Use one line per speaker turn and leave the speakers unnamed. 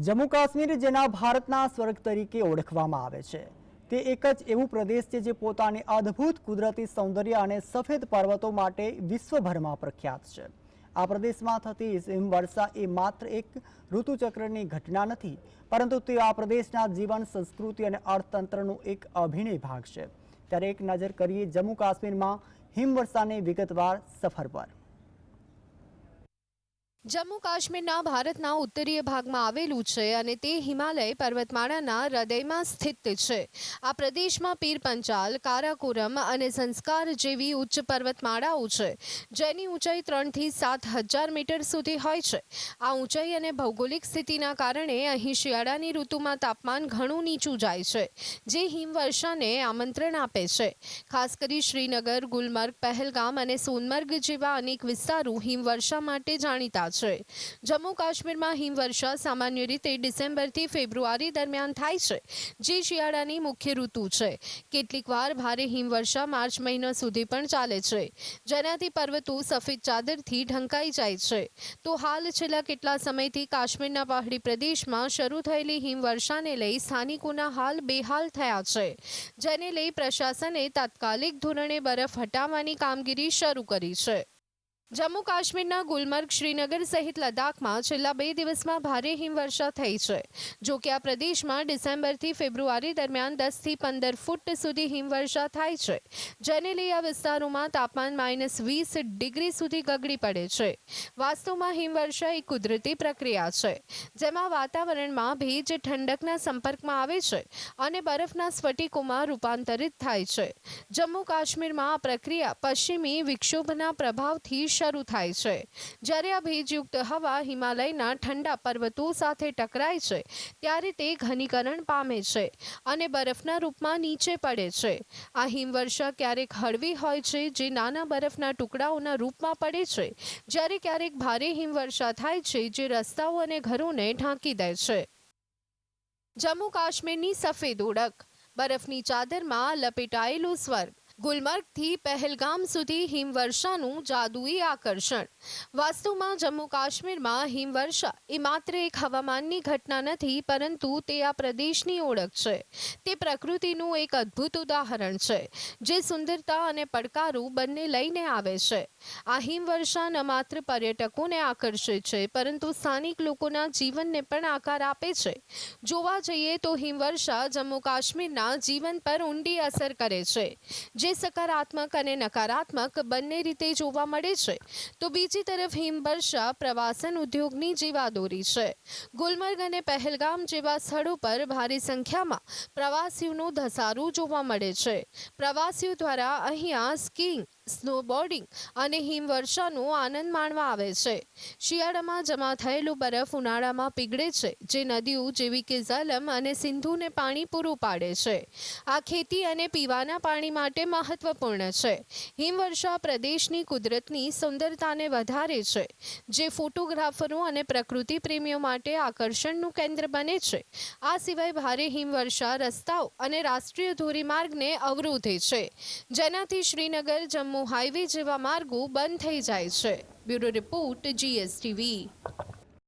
જમ્મુ કાશ્મીર જેના ભારતના સ્વર્ગ તરીકે ઓળખવામાં આવે છે તે એક જ એવું પ્રદેશ છે જે પોતાની અદ્ભુત કુદરતી સૌંદર્ય અને સફેદ પર્વતો માટે વિશ્વભરમાં પ્રખ્યાત છે। આ પ્રદેશમાં થતી હિમવર્ષા એ માત્ર એક ઋતુચક્રની ઘટના નથી, પરંતુ તે આ પ્રદેશના જીવન, સંસ્કૃતિ અને અર્થતંત્રનો એક અભિન્ન ભાગ છે। ત્યારે એક નજર કરીએ જમ્મુ કાશ્મીરમાં હિમવર્ષાની વિગતવાર સફર પર।
જમ્મુ કાશ્મીરના ભારતના ઉત્તરીય ભાગમાં આવેલું છે અને તે હિમાલય પર્વતમાળાના હૃદયમાં સ્થિત છે। આ પ્રદેશમાં પીર પંચાલ, કારાકોરમ અને સંસ્કાર જેવી ઉચ્ચ પર્વતમાળાઓ છે, જેની ઊંચાઈ 3 થી 7,000 મીટર સુધી હોય છે। આ ઊંચાઈ અને ભૌગોલિક સ્થિતિના કારણે અહીં શિયાળાની ઋતુમાં તાપમાન ઘણું નીચું જાય છે, જે હિમવર્ષાને આમંત્રણ આપે છે। ખાસ કરી શ્રીનગર, ગુલમર્ગ, પહેલગામ અને સોનમર્ગ જેવા અનેક વિસ્તારો હિમવર્ષા માટે જાણીતા છે। જમ્મુ કાશ્મીરમાં હિમવર્ષા સામાન્ય રીતે ડિસેમ્બરથી ફેબ્રુઆરી દરમિયાન થાય છે, જે શિયાળાની મુખ્ય ઋતુ છે। કેટલીકવાર ભારે હિમવર્ષા માર્ચ મહિના સુધી પણ ચાલે છે, જેનાથી પર્વતો સફેદ ચાદરથી ઢંકાઈ જાય છે। તો હાલ છેલ્લા કેટલા સમયથી કાશ્મીરના પહાડી પ્રદેશમાં શરૂ થયેલી હિમવર્ષાને લઈ સ્થાનિકોના હાલ બેહાલ થયા છે, જેને લઈ પ્રશાસને તાત્કાલિક ધોરણે બરફ હટાવવાની કામગીરી શરૂ કરી છે। જમ્મુ કાશ્મીરના ગુલમર્ગ, શ્રીનગર સહિત લદ્દાખમાં છેલ્લા 2 દિવસમાં ભારે હિમવર્ષા થઈ છે। જો કે આ પ્રદેશમાં ડિસેમ્બરથી ફેબ્રુઆરી દરમિયાન 10 થી 15 ફૂટ સુધી હિમવર્ષા થાય છે, જેને લઈ આ વિસ્તારોમાં તાપમાન -20 ડિગ્રી સુધી ગગડી પડે છે। વાસ્તવમાં હિમવર્ષા એક કુદરતી પ્રક્રિયા છે, જેમાં વાતાવરણમાં ભેજ ઠંડકના સંપર્કમાં આવે છે અને બરફના સ્ફટિકોમાં રૂપાંતરિત થાય છે। જમ્મુ કાશ્મીરમાં આ પ્રક્રિયા પશ્ચિમી વિક્ષોભના પ્રભાવથી શરૂ થાય છે, જ્યારે આ ભેજયુક્ત હવા હિમાલયના ઠંડા પર્વતો સાથે ટકરાય છે ત્યારે તે ઘનીકરણ પામે છે અને બરફના રૂપમાં નીચે પડે છે। આ હિમવર્ષા ક્યારેક હળવી હોય છે, જે નાના બરફના ટુકડાઓના રૂપમાં પડે છે, જ્યારે ક્યારેક ભારે હિમવર્ષા થાય છે, જે રસ્તાઓ અને ઘરોને ઢાંકી દે છે। જમ્મુ કાશ્મીરની સફેદ ઓળખ, બરફની ચાદરમાં લપેટાયેલું સ્વર્ગ, ગુલમર્ગથી પહેલગામ સુધી હિમવર્ષાનું જાદુઈ આકર્ષણ। વાસ્તવમાં જમ્મુ કાશ્મીરમાં હિમવર્ષા એ માત્ર એક હવામાનની ઘટના નથી, પરંતુ તે આ પ્રદેશની ઓળખ છે। તે પ્રકૃતિનું એક અદ્ભુત ઉદાહરણ છે, જે સુંદરતા અને પડકારો બંને લઈને આવે છે। આ હિમવર્ષા ન માત્ર પર્યટકોને આકર્ષે છે, પરંતુ સ્થાનિક લોકોના જીવનને પણ આકાર આપે છે। જોવા જઈએ તો હિમવર્ષા જમ્મુ કાશ્મીરના જીવન પર ઊંડી અસર કરે છે, જે સકારાત્મક અને નકારાત્મક બંને રીતે જોવા મળે છે। તો બીજી તરફ હિમવર્ષા પ્રવાસન ઉદ્યોગની જીવાદોરી છે। ગુલમર્ગ અને પહેલગામ જેવા સ્થળો પર ભારે સંખ્યામાં પ્રવાસીઓનો ધસારો જોવા મળે છે। પ્રવાસીઓ દ્વારા અહીંયા સ્કીઇંગ, સ્નોબોર્ડિંગ અને હિમવર્ષાનો આનંદ માણવા આવે છે। શિયાળામાં જમા થયેલો બરફ ઉનાળામાં પીગળે છે, જે નદીઓ જેવી કે ઝલમ અને સિંધુને પાણી પૂરું પાડે છે। આ ખેતી અને પીવાના પાણી માટે મહત્વપૂર્ણ છે। હિમવર્ષા પ્રદેશની કુદરતની સુંદરતાને વધારે છે, જે ફોટોગ્રાફરો અને પ્રકૃતિ પ્રેમીઓ માટે આકર્ષણનું કેન્દ્ર બને છે। આ સિવાય ભારે હિમવર્ષા રસ્તાઓ અને રાષ્ટ્રીય ધોરીમાર્ગને અવરોધે છે, જેનાથી શ્રીનગર જમ્મુ હાઈવે જેવા માર્ગો બંધ થઈ જાય છે। Bureau report, GSTV।